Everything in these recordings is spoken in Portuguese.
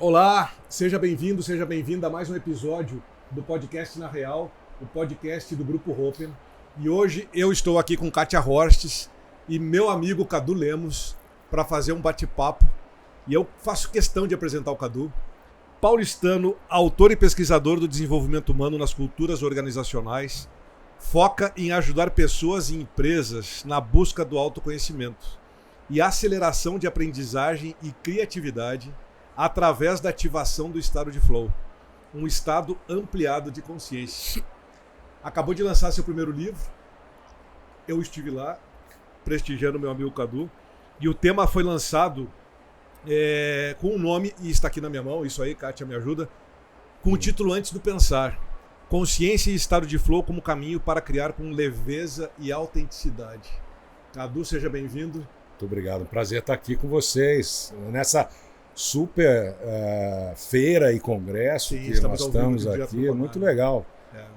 Olá, seja bem-vindo, seja bem-vinda a mais um episódio do podcast Na Real, o podcast do Grupo Hopen. E hoje eu estou aqui com Kátia Horstes e meu amigo Cadu Lemos para fazer um bate-papo. E eu faço questão de apresentar o Cadu. Paulistano, autor e pesquisador do desenvolvimento humano nas culturas organizacionais, foca em ajudar pessoas e empresas na busca do autoconhecimento e aceleração de aprendizagem e criatividade através da ativação do estado de flow, um estado ampliado de consciência. Acabou de lançar seu primeiro livro, eu estive lá prestigiando meu amigo Cadu, e o tema foi lançado com um nome, e está aqui na minha mão, isso aí, Kátia me ajuda, com o título Antes do Pensar, Consciência e Estado de Flow como caminho para criar com leveza e autenticidade. Cadu, seja bem-vindo. Muito obrigado, um prazer estar aqui com vocês, nessa super feira e congresso. Sim, que nós estamos aqui, é muito legal.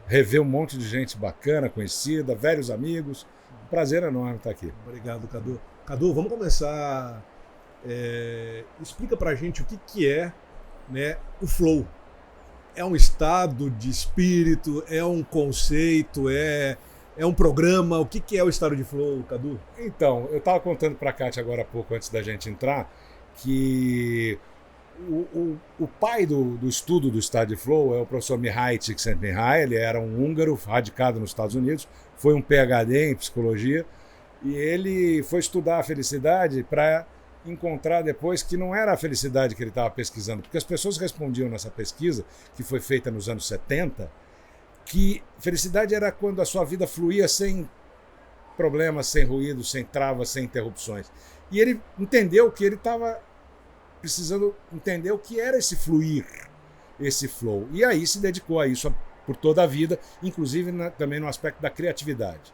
Rever um monte de gente bacana, conhecida, velhos amigos, um prazer enorme estar aqui. Obrigado, Cadu. Cadu, vamos começar, explica pra gente o que é, né, o flow. É um estado de espírito, é um conceito, é um programa, o que é o estado de flow, Cadu? Então, eu estava contando para a Kátia agora há pouco, antes da gente entrar, que o pai do estudo do estado de flow é o professor Mihaly Csikszentmihalyi. Ele era um húngaro radicado nos Estados Unidos, foi um PhD em psicologia, e ele foi estudar a felicidade para encontrar depois que não era a felicidade que ele estava pesquisando, porque as pessoas respondiam nessa pesquisa, que foi feita nos anos 70, que felicidade era quando a sua vida fluía sem problemas, sem ruído, sem travas, sem interrupções. E ele entendeu que ele estava precisando entender o que era esse fluir, esse flow. E aí se dedicou a isso por toda a vida, inclusive também no aspecto da criatividade.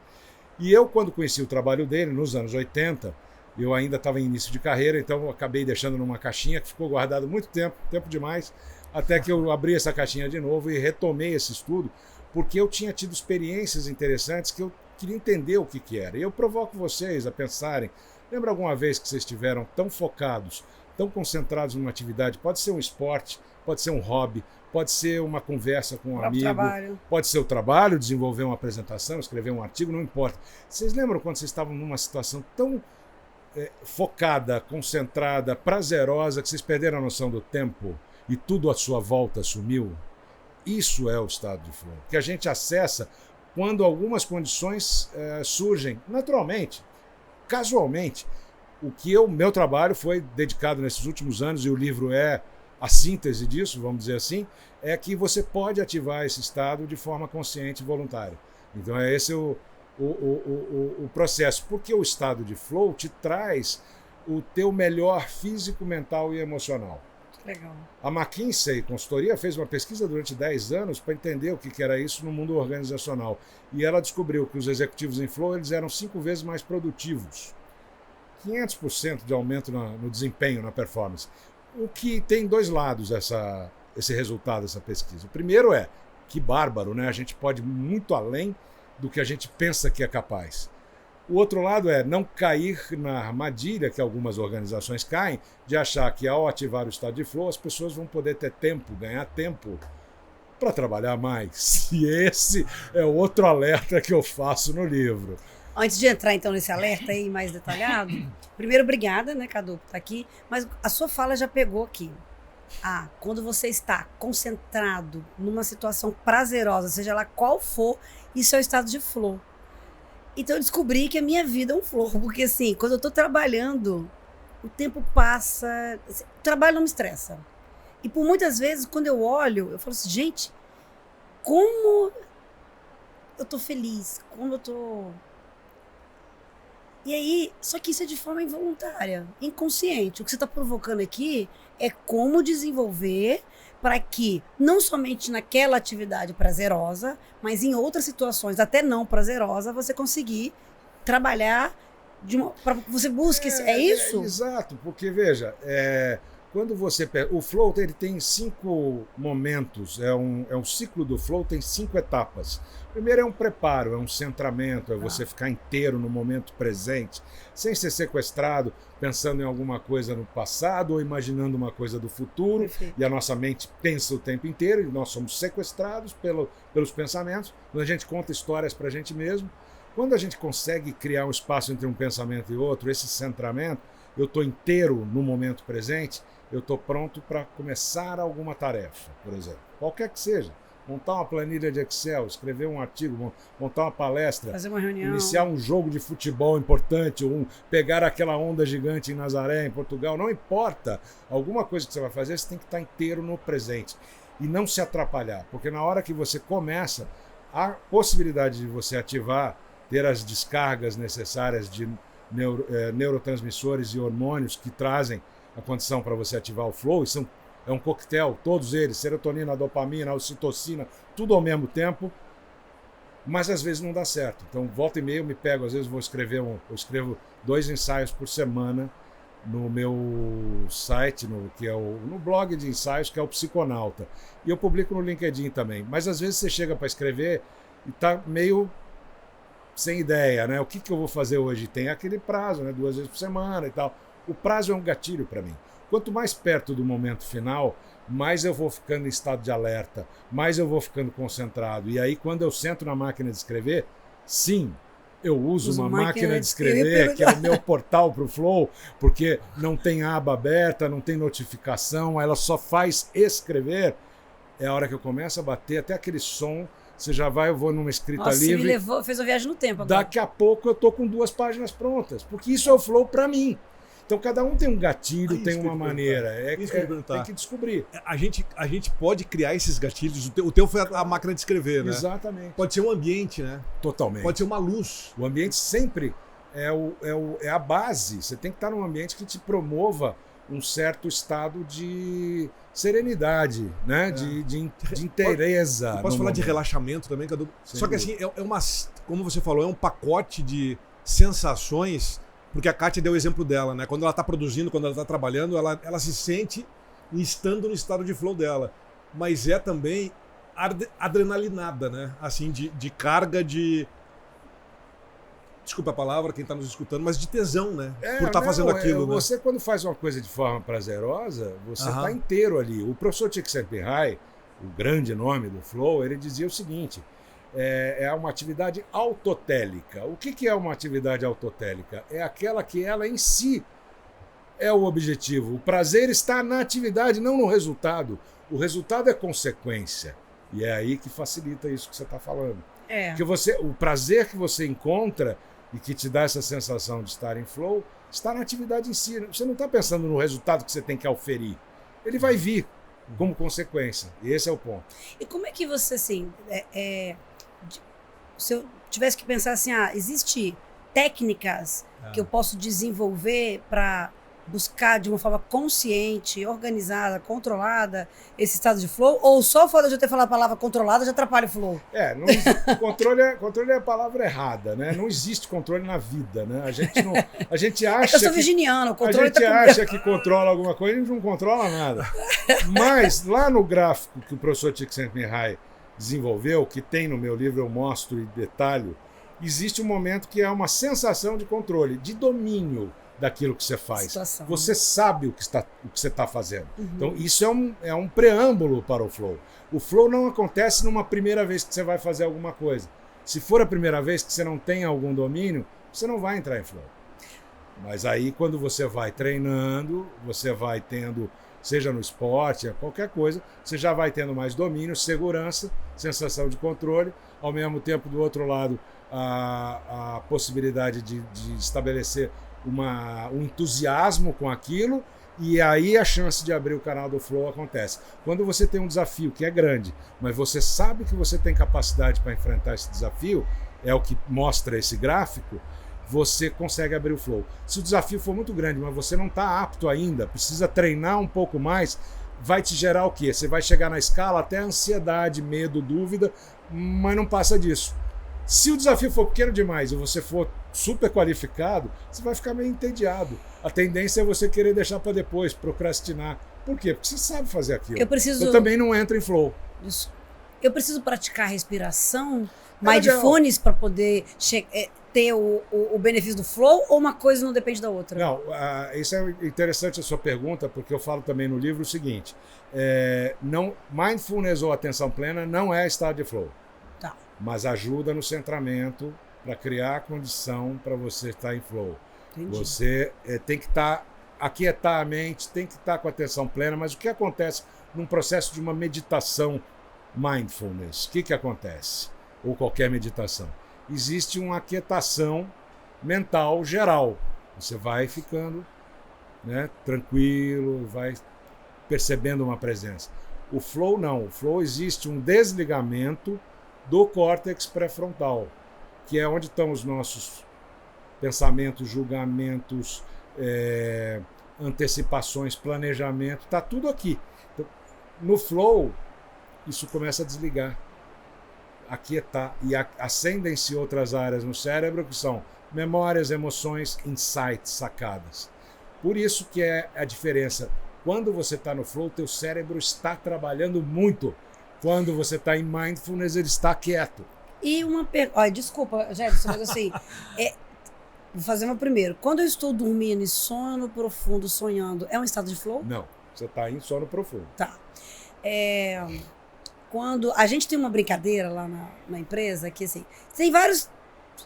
E eu, quando conheci o trabalho dele, nos anos 80, eu ainda estava em início de carreira, então eu acabei deixando numa caixinha que ficou guardado muito tempo, tempo demais, até que eu abri essa caixinha de novo e retomei esse estudo, porque eu tinha tido experiências interessantes que eu queria entender o que era. E eu provoco vocês a pensarem, lembra alguma vez que vocês estiveram tão focados, tão concentrados numa atividade? Pode ser um esporte, pode ser um hobby, pode ser uma conversa com um amigo, trabalho. Pode ser o trabalho, desenvolver uma apresentação, escrever um artigo, não importa. Vocês lembram quando vocês estavam numa situação tão focada, concentrada, prazerosa, que vocês perderam a noção do tempo e tudo à sua volta sumiu? Isso é o estado de flow, que a gente acessa quando algumas condições surgem naturalmente, casualmente. Meu trabalho foi dedicado nesses últimos anos, e o livro é a síntese disso, vamos dizer assim, é que você pode ativar esse estado de forma consciente e voluntária. Então é esse o processo, porque o estado de flow te traz o teu melhor físico, mental e emocional. Legal. A McKinsey Consultoria fez uma pesquisa durante 10 anos para entender o que era isso no mundo organizacional. E ela descobriu que os executivos em flow eles eram 5 vezes mais produtivos. 500% de aumento no desempenho, na performance. O que tem dois lados esse resultado dessa pesquisa. O primeiro que bárbaro, né? A gente pode ir muito além do que a gente pensa que é capaz. O outro lado não cair na armadilha que algumas organizações caem, de achar que ao ativar o estado de flow as pessoas vão poder ter tempo, ganhar tempo para trabalhar mais. E esse é outro alerta que eu faço no livro. Antes de entrar então nesse alerta aí mais detalhado, primeiro obrigada, né, Cadu, por estar aqui, mas a sua fala já pegou aqui. Quando você está concentrado numa situação prazerosa, seja lá qual for, isso é o estado de flow. Então eu descobri que a minha vida é um flow, porque assim, quando eu estou trabalhando, o tempo passa, o trabalho não me estressa. E por muitas vezes, quando eu olho, eu falo assim, gente, como eu estou feliz, como eu estou... E aí, só que isso é de forma involuntária, inconsciente. O que você está provocando aqui é como desenvolver para que, não somente naquela atividade prazerosa, mas em outras situações, até não prazerosa, você conseguir trabalhar para que você busque. É isso? Exato, porque veja, quando você pega... O flow ele tem 5 momentos, é um ciclo do flow, tem 5 etapas. Primeiro é um preparo, é um centramento, é você ficar inteiro no momento presente, sem ser sequestrado, pensando em alguma coisa no passado ou imaginando uma coisa do futuro. Perfeito. E a nossa mente pensa o tempo inteiro e nós somos sequestrados pelos pensamentos, quando a gente conta histórias para a gente mesmo. Quando a gente consegue criar um espaço entre um pensamento e outro, esse centramento, eu estou inteiro no momento presente, eu estou pronto para começar alguma tarefa, por exemplo. Qualquer que seja. Montar uma planilha de Excel, escrever um artigo, montar uma palestra, fazer uma reunião, iniciar um jogo de futebol importante, ou pegar aquela onda gigante em Nazaré, em Portugal, não importa. Alguma coisa que você vai fazer, você tem que estar inteiro no presente. E não se atrapalhar, porque na hora que você começa, a possibilidade de você ativar, ter as descargas necessárias de neurotransmissores e hormônios que trazem a condição para você ativar o flow, é um coquetel, todos eles, serotonina, dopamina, ocitocina, tudo ao mesmo tempo, mas às vezes não dá certo. Então, volta e meia eu me pego, às vezes eu escrevo 2 ensaios por semana no meu site, no blog de ensaios, que é o Psiconauta. E eu publico no LinkedIn também. Mas às vezes você chega para escrever e está meio sem ideia, né? O que eu vou fazer hoje? Tem aquele prazo, né? 2 vezes por semana e tal. O prazo é um gatilho para mim. Quanto mais perto do momento final, mais eu vou ficando em estado de alerta, mais eu vou ficando concentrado. E aí, quando eu sento na máquina de escrever, sim, eu uso uma máquina de escrever, que é o meu portal para o Flow, porque não tem aba aberta, não tem notificação, ela só faz escrever. É a hora que eu começo a bater, até aquele som, você já vai, eu vou numa escrita livre. Me levou, fez uma viagem no tempo agora. Daqui a pouco eu tô com 2 páginas prontas, porque isso é o Flow para mim. Então cada um tem um gatilho, tem uma maneira. Tem que descobrir. A gente pode criar esses gatilhos. O teu foi a máquina de escrever, né? Exatamente. Pode ser um ambiente, né? Totalmente. Pode ser uma luz. O ambiente sempre é a base. Você tem que estar num ambiente que te promova um certo estado de serenidade, né? De inteireza. Posso falar de relaxamento também, Cadu? Só que assim, como você falou, é um pacote de sensações. Porque a Kátia deu o exemplo dela, né? Quando ela está produzindo, quando ela está trabalhando, ela se sente estando no estado de flow dela. Mas é também adrenalinada, né? Assim, de carga de... Desculpa a palavra, quem está nos escutando, mas de tesão, né? Por estar fazendo aquilo, né? Você, quando faz uma coisa de forma prazerosa, você está inteiro ali. O professor Csikszentmihalyi, o grande nome do flow, ele dizia o seguinte... É uma atividade autotélica. O que é uma atividade autotélica? É aquela que ela em si é o objetivo. O prazer está na atividade, não no resultado. O resultado é consequência. E é aí que facilita isso que você está falando. Porque o prazer que você encontra e que te dá essa sensação de estar em flow está na atividade em si. Você não está pensando no resultado que você tem que auferir. Ele vai vir como consequência. E esse é o ponto. E como é que você, assim... Se eu tivesse que pensar assim, existe técnicas que eu posso desenvolver para buscar de uma forma consciente, organizada, controlada esse estado de flow? Ou só o fato de eu ter falado a palavra controlada já atrapalha o flow? Controle é a palavra errada, né? Não existe controle na vida, né? A gente acha eu sou virginiana, o controle acha que controla alguma coisa e a gente não controla nada. Mas lá no gráfico que o professor Csikszentmihalyi desenvolveu, que tem no meu livro, eu mostro e detalho, existe um momento que é uma sensação de controle, de domínio daquilo que você faz. Situação. Você sabe o que você está fazendo. Então, isso é um preâmbulo para o flow. O flow não acontece numa primeira vez que você vai fazer alguma coisa. Se for a primeira vez que você não tem algum domínio, você não vai entrar em flow. Mas aí, quando você vai treinando, você vai tendo... seja no esporte, qualquer coisa, você já vai tendo mais domínio, segurança, sensação de controle, ao mesmo tempo, do outro lado, a possibilidade de estabelecer um entusiasmo com aquilo, e aí a chance de abrir o canal do Flow acontece. Quando você tem um desafio que é grande, mas você sabe que você tem capacidade para enfrentar esse desafio, é o que mostra esse gráfico, você consegue abrir o flow. Se o desafio for muito grande, mas você não está apto ainda, precisa treinar um pouco mais, vai te gerar o quê? Você vai chegar na escala até ansiedade, medo, dúvida, mas não passa disso. Se o desafio for pequeno demais e você for super qualificado, você vai ficar meio entediado. A tendência é você querer deixar para depois, procrastinar. Por quê? Porque você sabe fazer aquilo. Eu também não entro em flow. Eu preciso praticar respiração, mindfulness, para poder ter o benefício do flow, ou uma coisa não depende da outra? Não, isso é interessante a sua pergunta, porque eu falo também no livro o seguinte, mindfulness ou atenção plena não é estado de flow, tá, mas ajuda no centramento para criar a condição para você estar em flow. Entendi. Você tem que aquietar a mente, tem que estar com atenção plena, mas o que acontece num processo de uma meditação mindfulness? O que acontece? Ou qualquer meditação? Existe uma aquietação mental geral. Você vai ficando, né, tranquilo, vai percebendo uma presença. O flow não. O flow existe um desligamento do córtex pré-frontal, que é onde estão os nossos pensamentos, julgamentos, antecipações, planejamento, está tudo aqui. Então, no flow, isso começa a desligar, aquietar, e acendem-se outras áreas no cérebro que são memórias, emoções, insights, sacadas. Por isso que é a diferença. Quando você está no flow, teu cérebro está trabalhando muito. Quando você está em mindfulness, ele está quieto. E uma pergunta... Desculpa, Jefferson, mas assim... Vou fazer uma primeiro. Quando eu estou dormindo em sono profundo, sonhando, é um estado de flow? Não, você está em sono profundo. Tá. Quando a gente tem uma brincadeira lá na empresa, que assim, tem vários...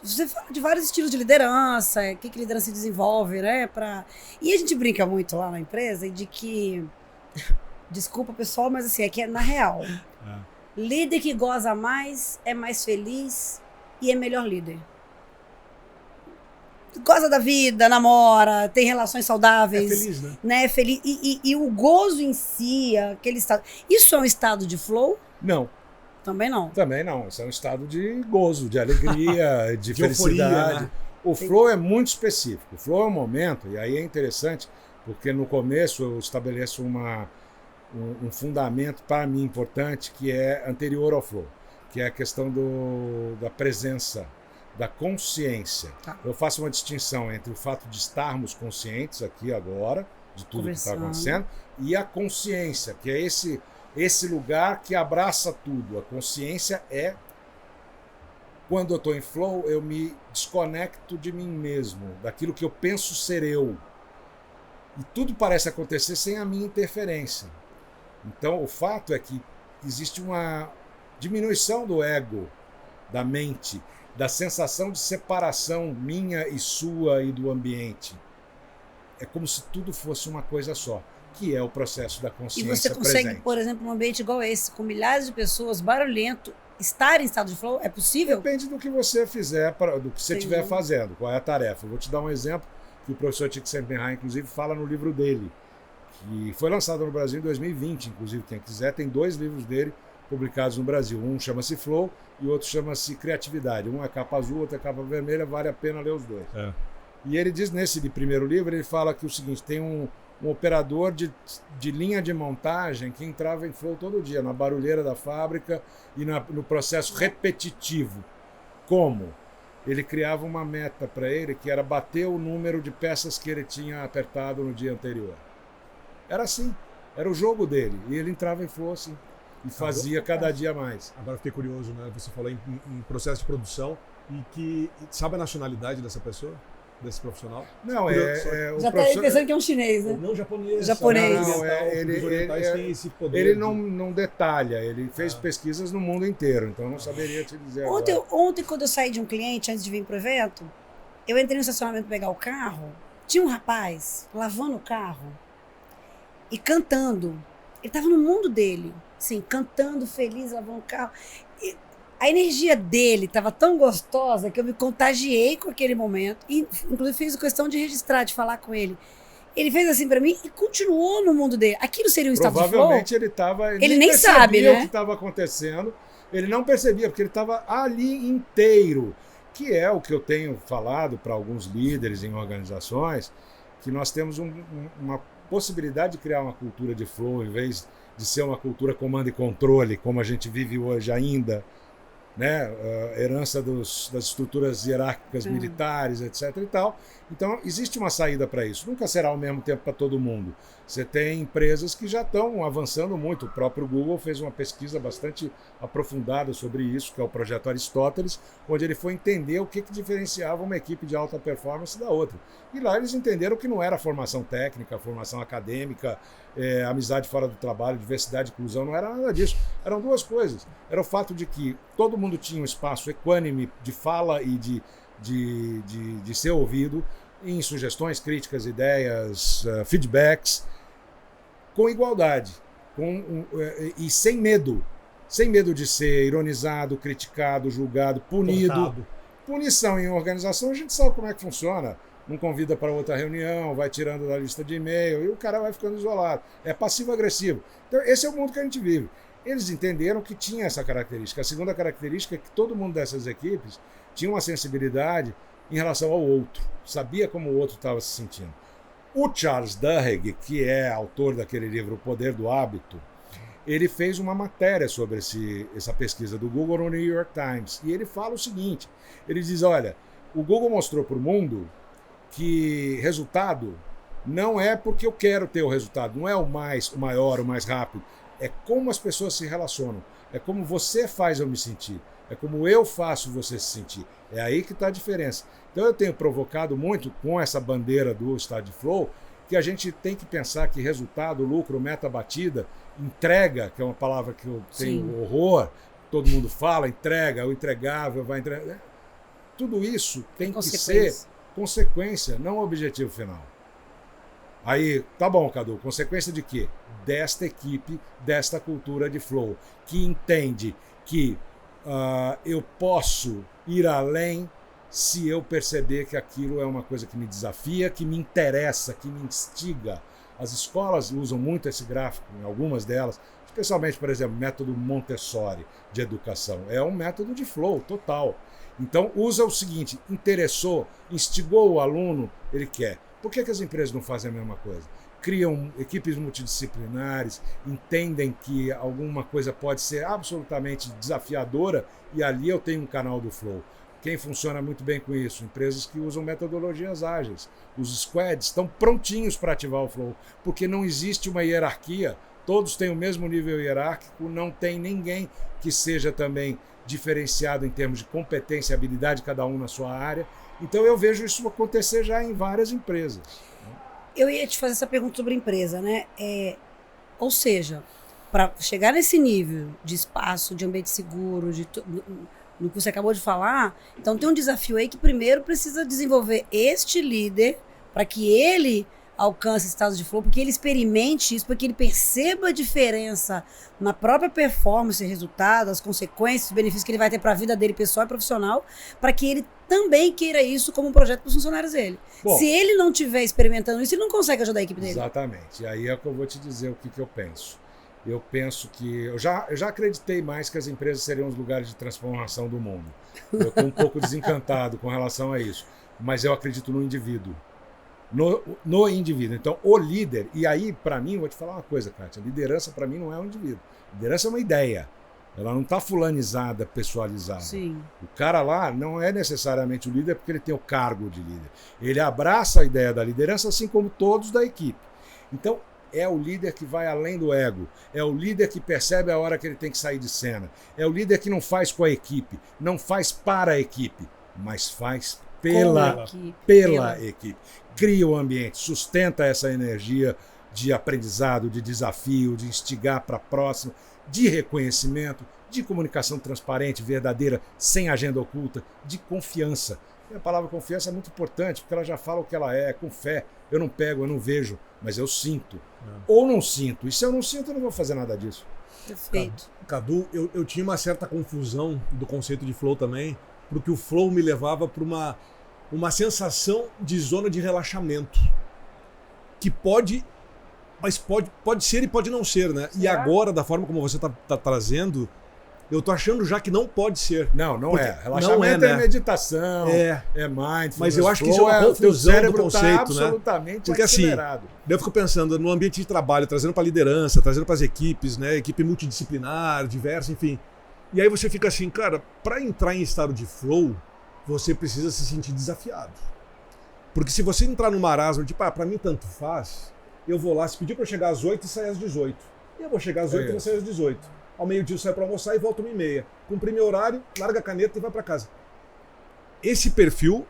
Você fala de vários estilos de liderança, o que liderança se desenvolve, né? E a gente brinca muito lá na empresa de que... Desculpa, pessoal, mas assim, aqui é na real. Líder que goza mais, é mais feliz e é melhor líder. Goza da vida, namora, tem relações saudáveis. É feliz, né? É feliz. E o gozo em si, aquele estado... Isso é um estado de flow? Não. Também não. Também não. Isso é um estado de gozo, de alegria, de felicidade. Euforia, né? O flow é muito específico. O flow é um momento, e aí é interessante, porque no começo eu estabeleço um fundamento para mim importante, que é anterior ao flow, que é a questão da presença, da consciência. Tá. Eu faço uma distinção entre o fato de estarmos conscientes aqui agora, de tudo que está acontecendo, e a consciência, que é esse lugar que abraça tudo. A consciência é, quando eu estou em flow, eu me desconecto de mim mesmo, daquilo que eu penso ser eu. E tudo parece acontecer sem a minha interferência. Então, o fato é que existe uma diminuição do ego, da mente, da sensação de separação minha e sua e do ambiente. É como se tudo fosse uma coisa só, que é o processo da consciência presente. E você consegue, presente. Por exemplo, num ambiente igual esse, com milhares de pessoas, barulhento, estar em estado de flow? É possível? Depende do que você fizer, do que você estiver fazendo, qual é a tarefa. Eu vou te dar um exemplo que o professor Csikszentmihalyi, inclusive, fala no livro dele, que foi lançado no Brasil em 2020, inclusive, quem quiser, tem 2 livros dele publicados no Brasil. Um chama-se Flow e o outro chama-se Criatividade. Um é capa azul, outro é capa vermelha, vale a pena ler os 2. E ele diz, nesse primeiro livro, ele fala que o seguinte, tem um operador de linha de montagem que entrava em flow todo dia, na barulheira da fábrica e no processo repetitivo. Como? Ele criava uma meta para ele, que era bater o número de peças que ele tinha apertado no dia anterior. Era assim, era o jogo dele. E ele entrava em flow assim, e fazia cada dia mais. Agora eu fiquei curioso, né? Você falou em processo de produção e sabe a nacionalidade dessa pessoa? Desse profissional? Não, o já está pensando que é um chinês, né? Não, japonês. Japonês. Não, ele tem esse poder. Ele não detalha, ele fez pesquisas no mundo inteiro, então eu não saberia te dizer Ontem, quando eu saí de um cliente, antes de vir para o evento, eu entrei no estacionamento pegar o carro, tinha um rapaz lavando o carro e cantando. Ele estava no mundo dele, assim, cantando, feliz, lavando o carro. A energia dele estava tão gostosa que eu me contagiei com aquele momento. E, inclusive, fiz questão de registrar, de falar com ele. Ele fez assim para mim e continuou no mundo dele. Aquilo seria um estado de flow? Provavelmente ele estava... Ele nem sabe, né? O que estava acontecendo. Ele não percebia, porque ele estava ali inteiro. Que é o que eu tenho falado para alguns líderes em organizações, que nós temos uma possibilidade de criar uma cultura de flow, em vez de ser uma cultura comando e controle, como a gente vive hoje ainda. né, herança das estruturas hierárquicas militares, etc. e tal. Então, existe uma saída para isso. Nunca será ao mesmo tempo para todo mundo. Você tem empresas que já estão avançando muito. O próprio Google fez uma pesquisa bastante aprofundada sobre isso, que é o projeto Aristóteles, onde ele foi entender o que diferenciava uma equipe de alta performance da outra. E lá eles entenderam que não era formação técnica, formação acadêmica, amizade fora do trabalho, diversidade e inclusão, não era nada disso. Eram duas coisas. Era o fato de que todo mundo tinha um espaço equânime de fala e de ser ouvido em sugestões, críticas, ideias, feedbacks, com igualdade e sem medo de ser ironizado, criticado, julgado, punido. Cortado. Punição em organização, a gente sabe como é que funciona. Não convida para outra reunião, vai tirando da lista de e-mail e o cara vai ficando isolado. É passivo-agressivo. Então, esse é o mundo que a gente vive. Eles entenderam que tinha essa característica. A segunda característica é que todo mundo dessas equipes tinha uma sensibilidade em relação ao outro. Sabia como o outro estava se sentindo. O Charles Duhigg, que é autor daquele livro O Poder do Hábito, ele fez uma matéria sobre essa pesquisa do Google no New York Times. E ele fala o seguinte, ele diz, olha, o Google mostrou para o mundo que resultado não é porque eu quero ter o resultado, não é o maior, o mais rápido, é como as pessoas se relacionam, é como você faz eu me sentir, é como eu faço você se sentir. É aí que está a diferença. Então eu tenho provocado muito com essa bandeira do Start Flow que a gente tem que pensar que resultado, lucro, meta batida, entrega, que é uma palavra que eu tenho horror, todo mundo fala, entrega, o entregável, vai entregar. Tudo isso tem que ser consequência, não objetivo final. Aí, tá bom, Cadu, consequência de quê? Desta equipe, desta cultura de flow, que entende que eu posso ir além se eu perceber que aquilo é uma coisa que me desafia, que me interessa, que me instiga. As escolas usam muito esse gráfico, em algumas delas, especialmente, por exemplo, o método Montessori de educação. É um método de flow total. Então, usa o seguinte, interessou, instigou o aluno, ele quer. Por que as empresas não fazem a mesma coisa? Criam equipes multidisciplinares, entendem que alguma coisa pode ser absolutamente desafiadora e ali eu tenho um canal do flow. Quem funciona muito bem com isso? Empresas que usam metodologias ágeis. Os squads estão prontinhos para ativar o flow, porque não existe uma hierarquia, todos têm o mesmo nível hierárquico, não tem ninguém que seja também diferenciado em termos de competência e habilidade, cada um na sua área. Então eu vejo isso acontecer já em várias empresas. Eu ia te fazer essa pergunta sobre empresa, né? Ou seja, para chegar nesse nível de espaço, de ambiente seguro, no que você acabou de falar, então tem um desafio aí que primeiro precisa desenvolver este líder para que ele alcance estado de flow, porque ele experimente isso, porque ele perceba a diferença na própria performance, resultado, as consequências, os benefícios que ele vai ter para a vida dele pessoal e profissional, para que ele também queira isso como um projeto para os funcionários dele. Bom, se ele não estiver experimentando isso, ele não consegue ajudar a equipe dele. Exatamente. E aí é que eu vou te dizer o que eu penso. Eu penso que... Eu já acreditei mais que as empresas seriam os lugares de transformação do mundo. Eu estou um pouco desencantado com relação a isso. Mas eu acredito no indivíduo. No indivíduo. Então, o líder... E aí, para mim, vou te falar uma coisa, Kátia. Liderança, para mim, não é um indivíduo. Liderança é uma ideia. Ela não está fulanizada, pessoalizada. Sim. O cara lá não é necessariamente o líder porque ele tem o cargo de líder. Ele abraça a ideia da liderança, assim como todos da equipe. Então, é o líder que vai além do ego. É o líder que percebe a hora que ele tem que sair de cena. É o líder que não faz com a equipe, não faz para a equipe, mas faz pela equipe. Cria o ambiente, sustenta essa energia de aprendizado, de desafio, de instigar para a próxima, de reconhecimento, de comunicação transparente, verdadeira, sem agenda oculta, de confiança. E a palavra confiança é muito importante, porque ela já fala o que ela é, com fé. Eu não pego, eu não vejo, mas eu sinto. Ou não sinto. E se eu não sinto, eu não vou fazer nada disso. Perfeito. Cadu, eu tinha uma certa confusão do conceito de flow também, porque o flow me levava para uma sensação de zona de relaxamento. Que pode ser e pode não ser, né? Será? E agora, da forma como você tá trazendo, eu tô achando já que não pode ser. Não Porque é. Relaxamento é meditação, é mindfulness. Mas eu acho que isso é uma confusão do conceito, né? Absolutamente porque acelerado. Assim, eu fico pensando no ambiente de trabalho, trazendo para liderança, trazendo para as equipes, né? Equipe multidisciplinar, diversa, enfim. E aí você fica assim, cara, para entrar em estado de flow, você precisa se sentir desafiado. Porque se você entrar no marasmo, tipo, pra mim tanto faz, eu vou lá, se pedir pra eu chegar às 8 e sair às 18. E eu vou chegar às 8 e vou sair às 18. Ao meio-dia eu saio pra almoçar e volto 1h30. Cumpri meu horário, larga a caneta e vai pra casa. Esse perfil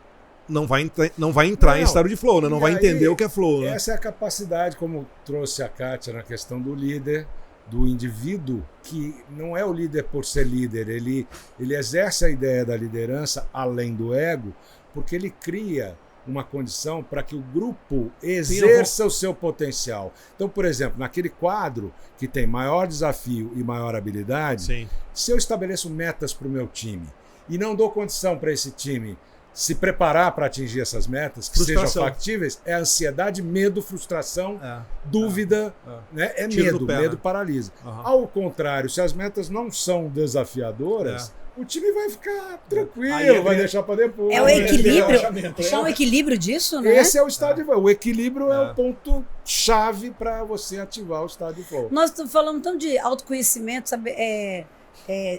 não vai entrar em estado de flow, né? Não vai entender o que é flow. Né? Essa é a capacidade, como trouxe a Kátia na questão do líder, do indivíduo, que não é o líder por ser líder, ele exerce a ideia da liderança além do ego, porque ele cria uma condição para que o grupo exerça o seu potencial. Então, por exemplo, naquele quadro que tem maior desafio e maior habilidade, Sim. Se eu estabeleço metas para o meu time e não dou condição para esse time se preparar para atingir essas metas, que sejam factíveis, é ansiedade, medo, frustração, dúvida, né? É medo paralisa. Ao contrário, se as metas não são desafiadoras, o time vai ficar tranquilo, vai deixar para depois. É o equilíbrio. Chama o equilíbrio disso, né? Esse é o estado de flow. O equilíbrio é o ponto-chave para você ativar o estado de flow. Nós estamos falando então de autoconhecimento, sabe?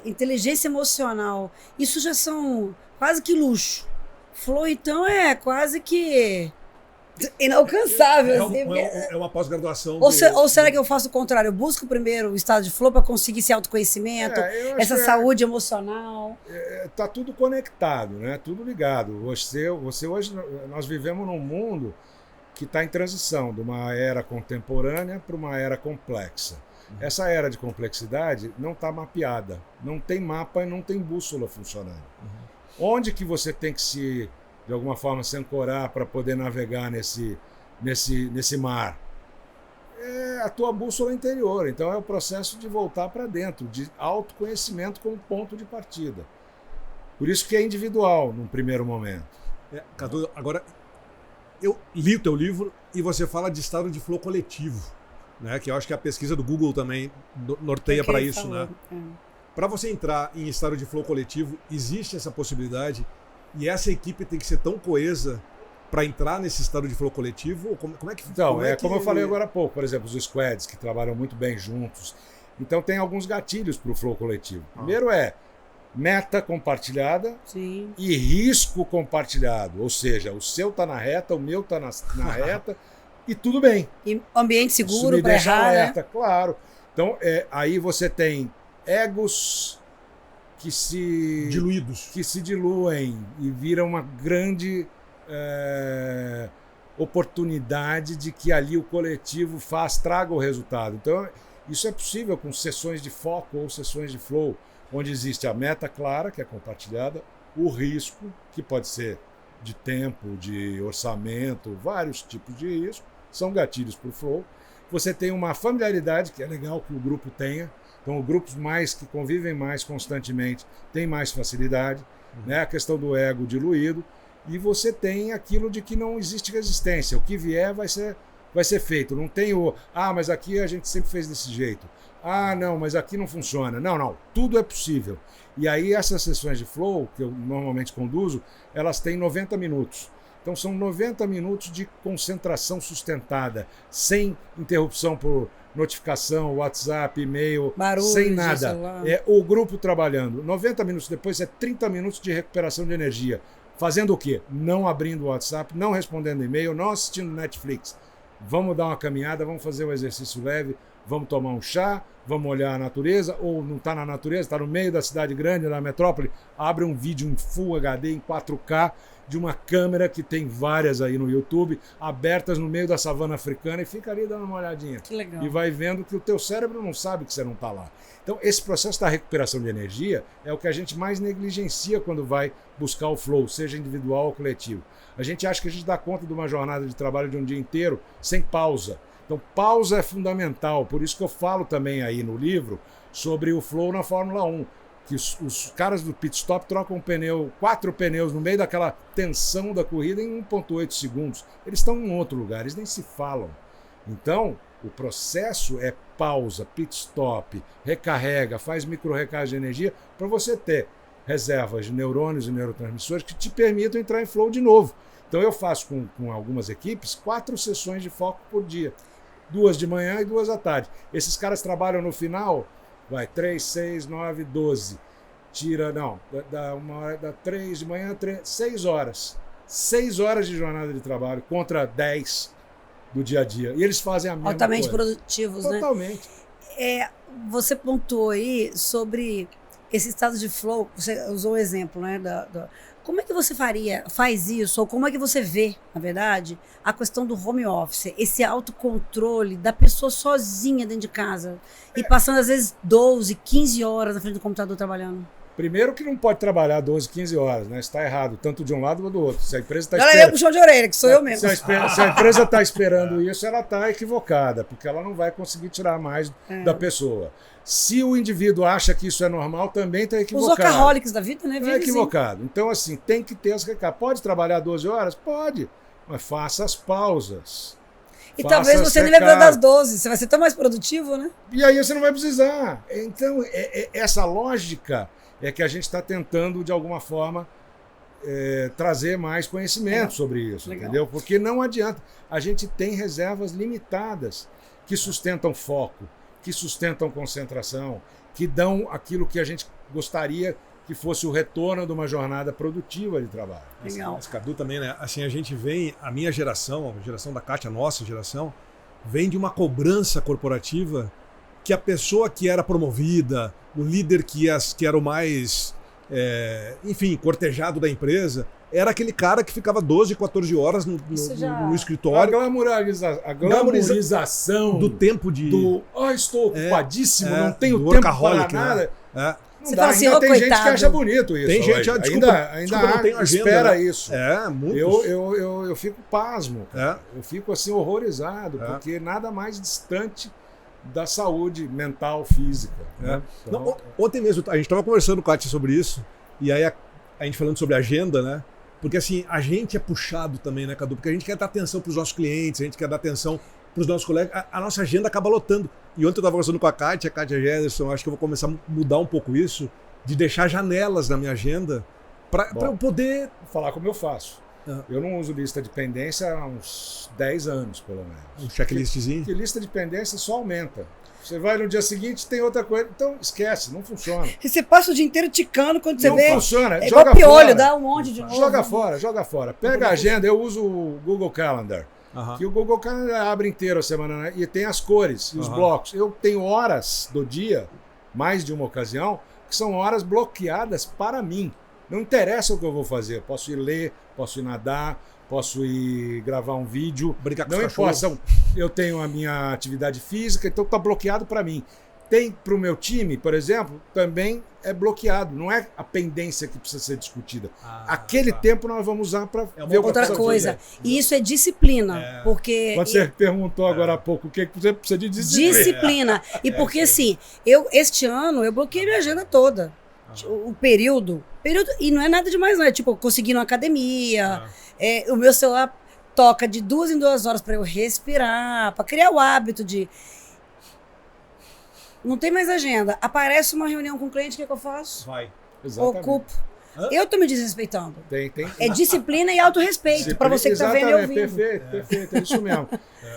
Inteligência emocional. Isso já são quase que luxo. Flow, então, é quase que inalcançável. É uma pós-graduação. Ou será que eu faço o contrário? Eu busco primeiro o estado de flow para conseguir esse autoconhecimento, essa saúde emocional? Tá tudo conectado, né? Tudo ligado. Você hoje, nós vivemos num mundo que está em transição de uma era contemporânea para uma era complexa. Essa era de complexidade não está mapeada. Não tem mapa e não tem bússola funcionando. Onde que você tem que de alguma forma, se ancorar para poder navegar nesse mar? É a tua bússola interior. Então é o processo de voltar para dentro, de autoconhecimento como ponto de partida. Por isso que é individual num primeiro momento. Cadu, agora, eu li o teu livro e você fala de estado de flow coletivo, né? Que eu acho que a pesquisa do Google também norteia para isso, né? Para você entrar em estado de flow coletivo, existe essa possibilidade e essa equipe tem que ser tão coesa para entrar nesse estado de flow coletivo? Como é que... Então, como eu falei agora há pouco, por exemplo, os squads que trabalham muito bem juntos. Então tem alguns gatilhos para o flow coletivo. Primeiro é meta compartilhada. Sim. E risco compartilhado. Ou seja, o seu está na reta, o meu está na reta e tudo bem. E ambiente seguro para errar, alerta, claro. Então, aí você tem egos que se diluem e viram uma grande oportunidade de que ali o coletivo traga o resultado. Então, isso é possível com sessões de foco ou sessões de flow, onde existe a meta clara, que é compartilhada, o risco, que pode ser de tempo, de orçamento, vários tipos de risco, são gatilhos para o flow. Você tem uma familiaridade, que é legal que o grupo tenha. Então, grupos que convivem mais constantemente têm mais facilidade, né? A questão do ego diluído. E você tem aquilo de que não existe resistência. O que vier vai ser feito. Não tem mas aqui a gente sempre fez desse jeito. Não, mas aqui não funciona. Não, tudo é possível. E aí essas sessões de flow, que eu normalmente conduzo, elas têm 90 minutos. Então são 90 minutos de concentração sustentada, sem interrupção por notificação, WhatsApp, e-mail, barulho, sem nada. É o grupo trabalhando. 90 minutos depois é 30 minutos de recuperação de energia. Fazendo o quê? Não abrindo o WhatsApp, não respondendo e-mail, não assistindo Netflix. Vamos dar uma caminhada, vamos fazer um exercício leve, vamos tomar um chá, vamos olhar a natureza, ou não está na natureza, está no meio da cidade grande, da metrópole, abre um vídeo em Full HD, em 4K, de uma câmera que tem várias aí no YouTube, abertas no meio da savana africana, e fica ali dando uma olhadinha. Que legal. E vai vendo que o teu cérebro não sabe que você não está lá. Então, esse processo da recuperação de energia é o que a gente mais negligencia quando vai buscar o flow, seja individual ou coletivo. A gente acha que a gente dá conta de uma jornada de trabalho de um dia inteiro sem pausa. Então, pausa é fundamental. Por isso que eu falo também aí no livro sobre o flow na Fórmula 1. Que os caras do pit stop trocam 4 pneus no meio daquela tensão da corrida em 1,8 segundos. Eles estão em outro lugar, eles nem se falam. Então, o processo é pausa, pit stop, recarrega, faz micro-recarga de energia para você ter reservas de neurônios e neurotransmissores que te permitam entrar em flow de novo. Então, eu faço com algumas equipes 4 sessões de foco por dia. 2 de manhã e 2 à tarde. Esses caras trabalham no final... 3, 6, 9, 12. tira, não, da 3 de manhã, 6 horas. 6 horas de jornada de trabalho contra 10 do dia a dia. E eles fazem a mesma Altamente coisa. produtivos, Totalmente. né? Você pontuou aí sobre esse estado de flow, você usou o exemplo, né? Como é que você faz isso, ou como é que você vê, na verdade, a questão do home office, esse autocontrole da pessoa sozinha dentro de casa e passando, às vezes, 12, 15 horas na frente do computador trabalhando? Primeiro que não pode trabalhar 12, 15 horas, né? Está errado, tanto de um lado quanto do outro. Se a empresa está Ela é puxão de orelha, que sou eu mesmo. Se a empresa está esperando isso, ela está equivocada, porque ela não vai conseguir tirar mais da pessoa. Se o indivíduo acha que isso é normal, também está equivocado. Os workaholics da vida, né? Não é equivocado. Então, assim, tem que ter as recados. Pode trabalhar 12 horas? Pode, mas faça as pausas. E talvez você nem lembre das 12, você vai ser tão mais produtivo, né? E aí você não vai precisar. Então, essa lógica é que a gente está tentando, de alguma forma, trazer mais conhecimento sobre isso, entendeu? Porque não adianta. A gente tem reservas limitadas que sustentam foco, que sustentam concentração, que dão aquilo que a gente gostaria que fosse o retorno de uma jornada produtiva de trabalho. Legal. Mas, Cadu, também, né? Assim, a gente vem, a minha geração, a geração da Kátia, a nossa geração, vem de uma cobrança corporativa que a pessoa que era promovida, o líder que era o mais, enfim, cortejado da empresa, era aquele cara que ficava 12, 14 horas no escritório. A glamourização do tempo de... estou ocupadíssimo, não tenho tempo para nada. Né? Você fala assim, ainda tem coitado. gente que acha bonito isso. Tem gente, ainda não tenho agenda, espera né? isso. Muitos. Eu fico pasmo. Eu fico assim horrorizado, porque nada mais distante da saúde mental, física. Né? Então, não, ontem mesmo, a gente estava conversando, Kátia, sobre isso, e aí a gente falando sobre agenda, né? Porque assim, a gente é puxado também, né, Cadu? Porque a gente quer dar atenção para os nossos clientes, a gente quer dar atenção para os nossos colegas, a nossa agenda acaba lotando. E ontem eu estava conversando com a Kátia Gerson, acho que eu vou começar a mudar um pouco isso, de deixar janelas na minha agenda para eu poder... falar como eu faço. Eu não uso lista de pendência há uns 10 anos, pelo menos. Um checklistzinho? Porque lista de pendência só aumenta. Você vai no dia seguinte, tem outra coisa. Então, esquece, não funciona. E você passa o dia inteiro ticando quando você vê. Não funciona. É joga igual piolho, fora. dá um monte de novo. Joga fora. Pega a agenda, eu uso o Google Calendar. Que o Google Calendar abre inteiro a semana, né? E tem as cores e os blocos. Eu tenho horas do dia, mais de uma ocasião, que são horas bloqueadas para mim. Não interessa o que eu vou fazer. Posso ir ler, posso ir nadar, posso ir gravar um vídeo. Brincar com não os cachorros. importa. Eu tenho a minha atividade física, então está bloqueado para mim. Tem para o meu time, por exemplo, também é bloqueado. Não é a pendência que precisa ser discutida. Aquele tempo nós vamos usar para ver outra coisa. E isso é disciplina. Porque quando você perguntou agora há pouco o que você precisa de disciplina. Disciplina. E porque assim, este ano eu bloqueei minha agenda toda. O período. E não é nada demais, não. É tipo, eu consegui ir na academia. O meu celular toca de 2 em 2 horas para eu respirar, para criar o hábito de... Não tem mais agenda. Aparece uma reunião com o cliente, o que é que eu faço? Vai. Exatamente. Ocupo. Eu tô me desrespeitando. Tem. É disciplina e autorrespeito para você que tá vendo e ouvindo. Perfeito, é isso mesmo.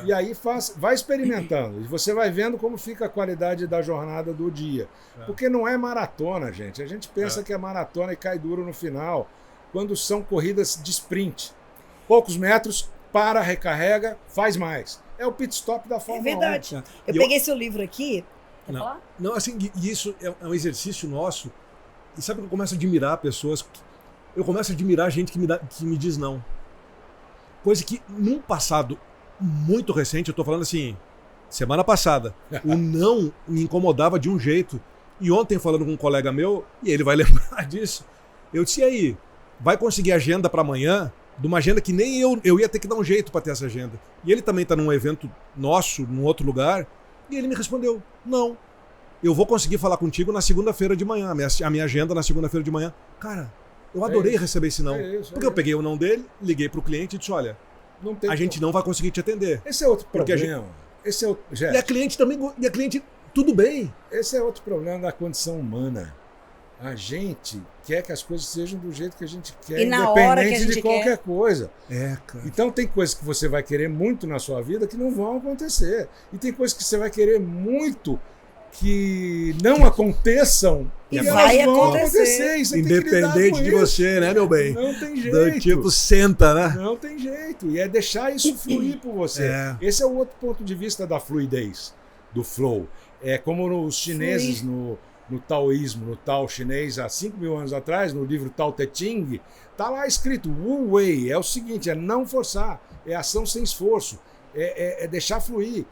E aí vai experimentando. E você vai vendo como fica a qualidade da jornada do dia. Porque não é maratona, gente. A gente pensa que é maratona e cai duro no final. Quando são corridas de sprint. Poucos metros, para, recarrega, faz mais. É o pit stop da Fórmula 1. É verdade. Eu peguei seu livro aqui. Quer falar? Não, assim, e isso é um exercício nosso. E sabe que eu começo a admirar pessoas... Eu começo a admirar gente que me diz não. Coisa que, num passado muito recente, eu tô falando assim, semana passada, o não me incomodava de um jeito. E ontem, falando com um colega meu, e ele vai lembrar disso, eu disse, e aí, vai conseguir agenda para amanhã? De uma agenda que nem eu ia ter que dar um jeito para ter essa agenda. E ele também tá num evento nosso, num outro lugar, e ele me respondeu, não. Eu vou conseguir falar contigo na segunda-feira de manhã, a minha agenda na segunda-feira de manhã. Cara, eu adorei receber esse não. Porque eu peguei o não dele, liguei pro cliente e disse, olha, a gente não vai conseguir te atender. Esse é outro problema. E a cliente também, tudo bem. Esse é outro problema da condição humana. A gente quer que as coisas sejam do jeito que a gente quer, e na hora que a gente de qualquer coisa. Cara. Então tem coisas que você vai querer muito na sua vida que não vão acontecer. E tem coisas que você vai querer muito que não aconteçam E elas vai vão acontecer. e você tem que lidar Independente com de isso. você, né, meu bem? Não tem Do jeito. tipo, senta, né? Não tem jeito. E é deixar isso fluir por você. É. Esse é o outro ponto de vista da fluidez, do flow. É como os chineses no taoísmo, no Tao chinês, há 5.000 anos atrás, no livro Tao Te Ching, está lá escrito Wu Wei. É o seguinte, é não forçar, é ação sem esforço, é deixar fluir.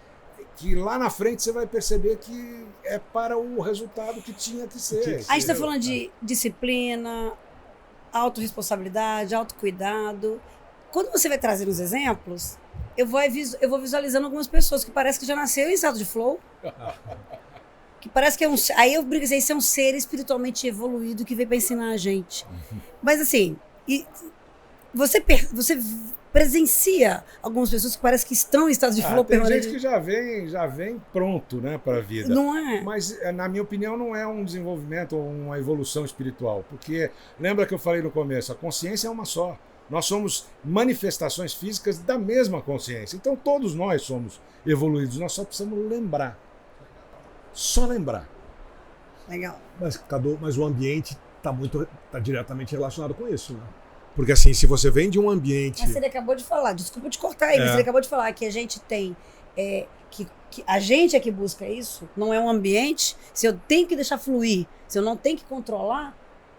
Que lá na frente você vai perceber que é para o resultado que tinha que ser. A gente está falando de disciplina, autorresponsabilidade, autocuidado. Quando você vai trazendo os exemplos, eu vou visualizando algumas pessoas que parece que já nasceram em estado de flow. Que parece que é um... Aí eu brigo assim, isso é um ser espiritualmente evoluído que veio para ensinar a gente. Mas assim, você presencia algumas pessoas que parece que estão em estado de flow tem permanente. gente que já vem pronto, né, para a vida. Não é? Mas, na minha opinião, não é um desenvolvimento ou uma evolução espiritual. Porque, lembra que eu falei no começo, a consciência é uma só. Nós somos manifestações físicas da mesma consciência. Então, todos nós somos evoluídos. Nós só precisamos lembrar. Só lembrar. Legal. Mas, Cadu, mas o ambiente tá diretamente relacionado com isso, né? Porque assim, se você vem de um ambiente... Mas ele acabou de falar, desculpa te cortar aí, mas ele acabou de falar que a gente tem... que a gente é que busca isso, não é um ambiente. Se eu tenho que deixar fluir, se eu não tenho que controlar,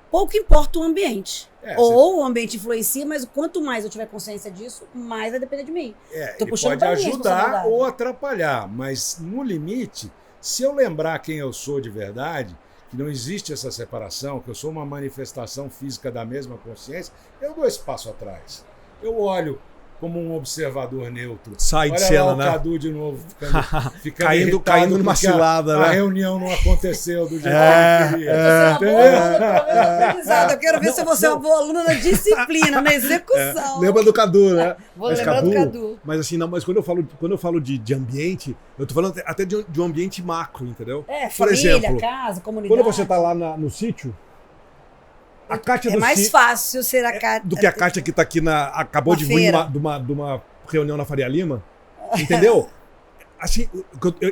pouco importa o ambiente. O ambiente influencia, mas quanto mais eu tiver consciência disso, mais vai depender de mim. Ele pode ajudar ou atrapalhar, mas no limite, se eu lembrar quem eu sou de verdade, que não existe essa separação, que eu sou uma manifestação física da mesma consciência, eu dou esse passo atrás. Eu olho como um observador neutro. Sai de Olha cena, lá o né? Cadu de novo, ficando caindo numa cilada, né? A reunião não aconteceu do jeito que eu queria. Você é uma boa aluna, pelo menos no aprendizado. Eu quero ver se você é uma boa aluna na disciplina, na execução. Lembra do Cadu, né? Vou lembrar do Cadu. Mas assim, não, mas quando eu falo de ambiente, eu tô falando até de um ambiente macro, entendeu? Por família, exemplo, casa, comunidade. Quando você tá lá no sítio, a Kátia é mais fácil ser a Kátia do que a Kátia que tá aqui acabou de vir de uma reunião na Faria Lima, entendeu? Assim,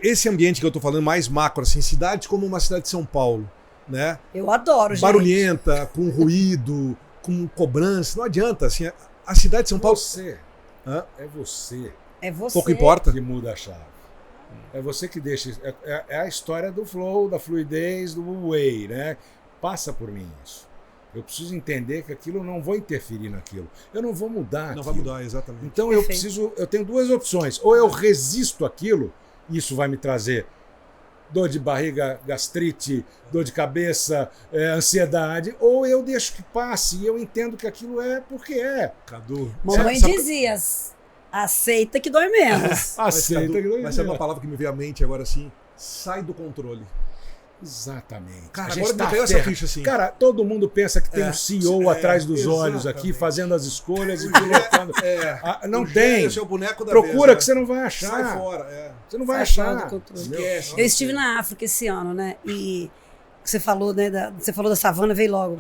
esse ambiente que eu tô falando mais macro, assim, cidades como uma cidade de São Paulo, né? Eu adoro, gente. Barulhenta, com ruído, com cobrança, não adianta, assim, a cidade de São Paulo... É você. É você. Pouco importa. Que muda a chave. É você que deixa... É a história do flow, da fluidez, do way, né? Passa por mim isso. Eu preciso entender que aquilo, eu não vou interferir naquilo. Eu não vou mudar Não aquilo. vai mudar, exatamente. Então eu tenho duas opções. Ou eu resisto àquilo, isso vai me trazer dor de barriga, gastrite, dor de cabeça, ansiedade, ou eu deixo que passe e eu entendo que aquilo é porque é. Cadu... Mamãe dizia, aceita que dói menos. Aceita que dói menos. Mas é uma palavra que me veio à mente agora assim, sai do controle. Exatamente. Cara, agora me caiu essa ficha assim. Cara, todo mundo pensa que tem um CEO atrás dos olhos aqui, fazendo as escolhas e pilotando. Não tem. É o boneco da Procura vez, que você não vai achar. Sai fora. Você não vai achar. Esquece. Eu estive na África esse ano, né? E você falou, né? Você falou da savana, veio logo.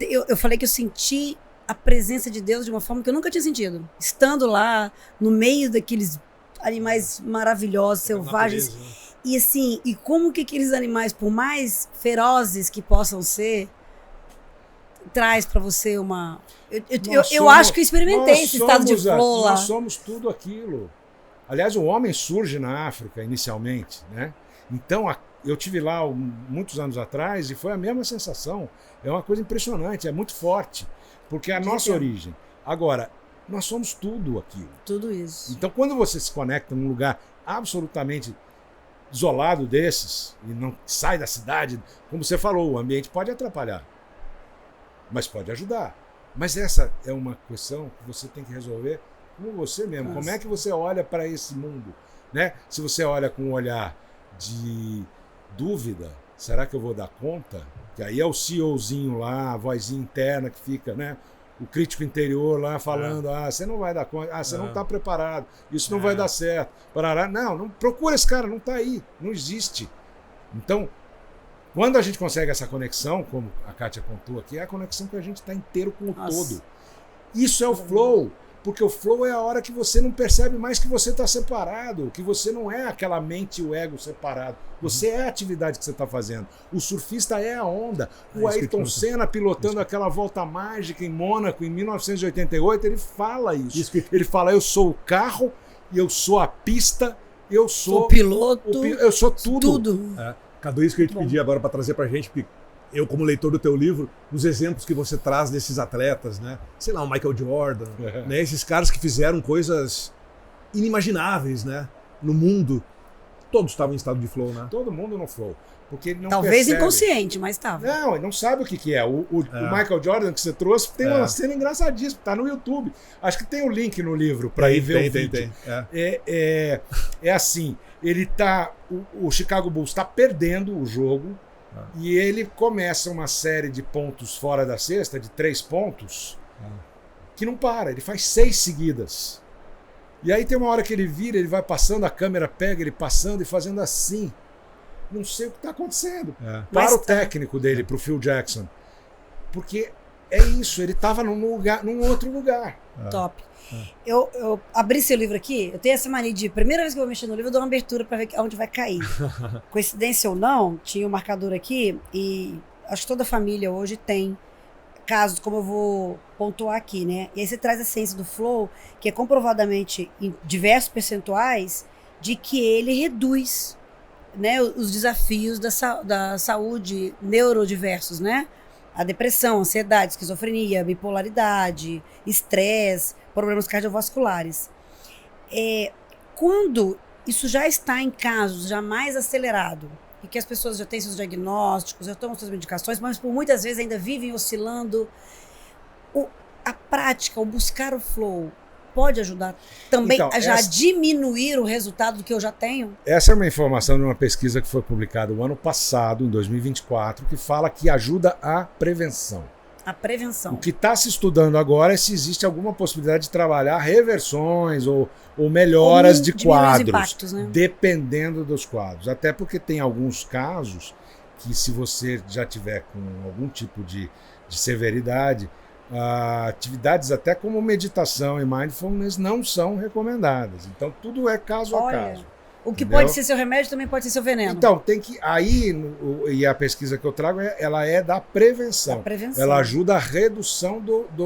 Eu falei que eu senti a presença de Deus de uma forma que eu nunca tinha sentido. Estando lá, no meio daqueles animais maravilhosos, selvagens. E assim, e como que aqueles animais, por mais ferozes que possam ser, traz para você uma... Eu acho que eu experimentei esse estado de flow lá. Nós somos tudo aquilo. Aliás, o homem surge na África inicialmente, né? Então, eu tive lá muitos anos atrás e foi a mesma sensação. É uma coisa impressionante, é muito forte, porque é a nossa origem. Agora, nós somos tudo aquilo. Tudo isso. Então, quando você se conecta num lugar absolutamente isolado desses e não sai da cidade, como você falou, o ambiente pode atrapalhar, mas pode ajudar. Mas essa é uma questão que você tem que resolver com você mesmo. Nossa. Como é que você olha para esse mundo, né? Se você olha com um olhar de dúvida, será que eu vou dar conta? Que aí é o CEOzinho lá, a vozinha interna que fica, né? O crítico interior lá falando, você não vai dar conta, você não está preparado, isso não vai dar certo. Não, procura esse cara, não está aí, não existe. Então, quando a gente consegue essa conexão, como a Kátia contou aqui, é a conexão que a gente está inteiro com o todo. Isso é o flow. Porque o flow é a hora que você não percebe mais que você está separado, que você não é aquela mente e o ego separado. Você é a atividade que você está fazendo. O surfista é a onda. O Ayrton Senna pilotando aquela volta mágica em Mônaco em 1988, ele fala isso. Ele fala, eu sou o carro, eu sou a pista, eu sou o piloto, eu sou tudo. Cadu, isso que eu ia te pedir agora para trazer para a gente, porque eu, como leitor do teu livro, os exemplos que você traz desses atletas, né? Sei lá, o Michael Jordan, né? Esses caras que fizeram coisas inimagináveis, né? No mundo. Todos estavam em estado de flow, né? Todo mundo no flow. Porque ele não talvez percebe. Inconsciente, mas estava. Não, ele não sabe o que é. O Michael Jordan que você trouxe tem uma cena engraçadíssima, tá no YouTube. Acho que tem o link no livro para ir ver o vídeo. É assim, ele tá. O Chicago Bulls está perdendo o jogo. E ele começa uma série de pontos fora da cesta, de 3 pontos, que não para, ele faz 6 seguidas. E aí tem uma hora que ele vira, ele vai passando, a câmera pega ele passando e fazendo assim. Não sei o que está acontecendo. Para o técnico dele, para o Phil Jackson. Porque é isso, ele estava num outro lugar. Top. Eu abri seu livro aqui, eu tenho essa mania de, primeira vez que eu vou mexer no livro, eu dou uma abertura para ver onde vai cair. Coincidência ou não, tinha um marcador aqui e acho que toda família hoje tem casos, como eu vou pontuar aqui, né? E aí você traz a ciência do flow, que é comprovadamente em diversos percentuais, de que ele reduz, né, os desafios da saúde neurodiversos, né? A depressão, ansiedade, esquizofrenia, bipolaridade, estresse, problemas cardiovasculares. Quando isso já está em casos já mais acelerado, e que as pessoas já têm seus diagnósticos, já tomam suas medicações, mas por muitas vezes ainda vivem oscilando, a prática, o buscar o flow, pode ajudar também a já diminuir o resultado do que eu já tenho? Essa é uma informação de uma pesquisa que foi publicada o ano passado, em 2024, que fala que ajuda a prevenção. A prevenção. O que está se estudando agora é se existe alguma possibilidade de trabalhar reversões ou melhoras de quadros, impactos, né? Dependendo dos quadros. Até porque tem alguns casos que, se você já tiver com algum tipo de severidade, atividades até como meditação e mindfulness não são recomendadas. Então tudo é caso a caso. O que pode ser seu remédio também pode ser seu veneno. Então, tem que. Aí, e a pesquisa que eu trago, ela é da prevenção. Ela ajuda a redução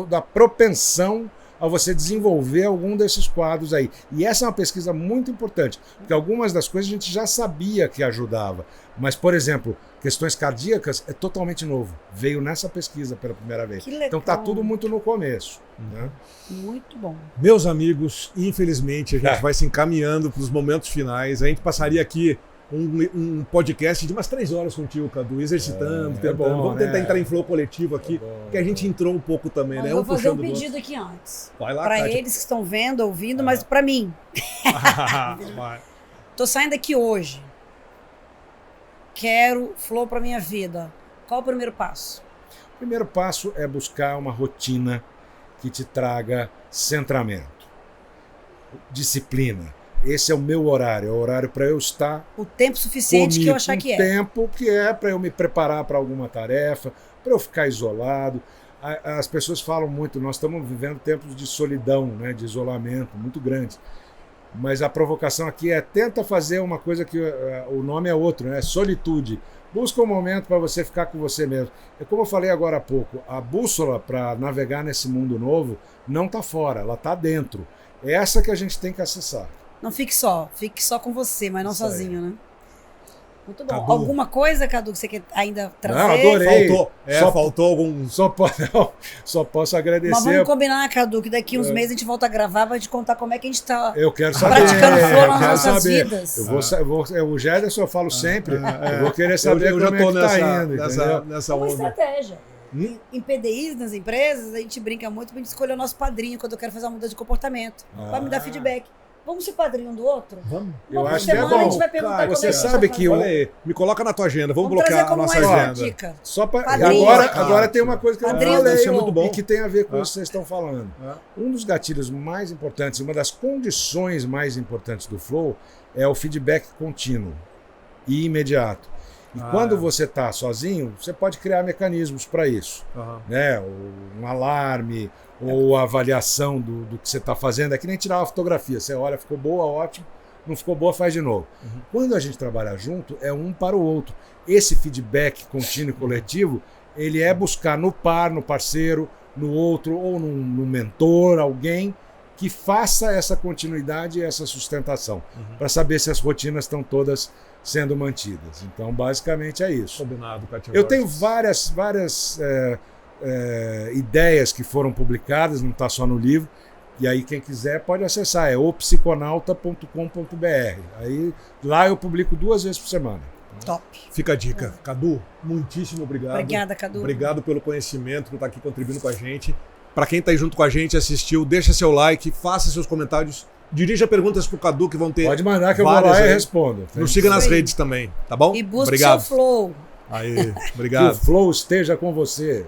da propensão a você desenvolver algum desses quadros aí. E essa é uma pesquisa muito importante, porque algumas das coisas a gente já sabia que ajudava. Mas, por exemplo, questões cardíacas é totalmente novo. Veio nessa pesquisa pela primeira vez. Que legal. Então está tudo muito no começo. Né? Muito bom. Meus amigos, infelizmente a gente vai se encaminhando para os momentos finais. A gente passaria aqui um podcast de umas 3 horas contigo, Cadu, exercitando, tentando. Vamos tentar entrar em flow coletivo aqui, que a gente entrou um pouco também, né? Eu vou fazer um pedido aqui antes. Vai lá, para eles que estão vendo, ouvindo, mas para mim. Tô saindo aqui hoje. Quero flow para minha vida. Qual o primeiro passo? O primeiro passo é buscar uma rotina que te traga centramento, disciplina. Esse é o meu horário, é o horário para eu estar... O tempo suficiente que eu achar que é. O tempo que é para eu me preparar para alguma tarefa, para eu ficar isolado. As pessoas falam muito, nós estamos vivendo tempos de solidão, né, de isolamento muito grandes. Mas a provocação aqui é, tenta fazer uma coisa que o nome é outro, né? Solitude. Busca um momento para você ficar com você mesmo. É como eu falei agora há pouco, a bússola para navegar nesse mundo novo não está fora, ela está dentro. É essa que a gente tem que acessar. Não fique só com você, mas não Isso sozinho, né? Muito bom. Cadu. Alguma coisa, Cadu, que você quer ainda trazer? Não, adorei. Faltou algum... Só posso agradecer. Mas vamos combinar, Cadu, que daqui uns meses a gente volta a gravar para te contar como é que a gente está praticando flow nas nossas vidas. O Gerson eu falo sempre, eu vou querer saber como é que está indo. Nessa uma onda. estratégia. Em PDIs, nas empresas, a gente brinca muito pra gente escolher o nosso padrinho quando eu quero fazer uma mudança de comportamento. Vai me dar feedback. Vamos ser padrinho um do outro? Vamos. Eu Uma acho que é semana a gente bom. vai perguntar Cara, como você é que sabe tá que Olha aí, me coloca na tua agenda, vamos bloquear a nossa agenda. Dica. Só pra... Padrinho. Agora tem uma coisa que eu Padrinho falei do Flow. muito bom. e que tem a ver com isso que vocês estão falando. É. Um dos gatilhos mais importantes, uma das condições mais importantes do Flow é o feedback contínuo e imediato. E quando você está sozinho, você pode criar mecanismos para isso. Né? Um alarme, ou a avaliação do que você está fazendo. É que nem tirar uma fotografia. Você olha, ficou boa, ótimo. Não ficou boa, faz de novo. Quando a gente trabalha junto, é um para o outro. Esse feedback contínuo e coletivo, ele é buscar no par, no parceiro, no outro, ou no mentor, alguém que faça essa continuidade e essa sustentação, para saber se as rotinas estão todas sendo mantidas. Então, basicamente é isso. Combinado, Kátia. Eu tenho várias ideias que foram publicadas, não está só no livro, e aí quem quiser pode acessar, é opsiconauta.com.br. Aí lá eu publico 2 vezes por semana. Top. Fica a dica. Cadu, muitíssimo obrigado. Obrigada, Cadu. Obrigado pelo conhecimento, por estar aqui contribuindo com a gente. Para quem está aí junto com a gente, assistiu, deixa seu like, faça seus comentários, dirija perguntas pro Cadu que vão ter. Pode mandar que eu vou lá e respondo. Nos siga nas redes também, tá bom? E busque o seu flow. Aí, obrigado. Que o flow esteja com você.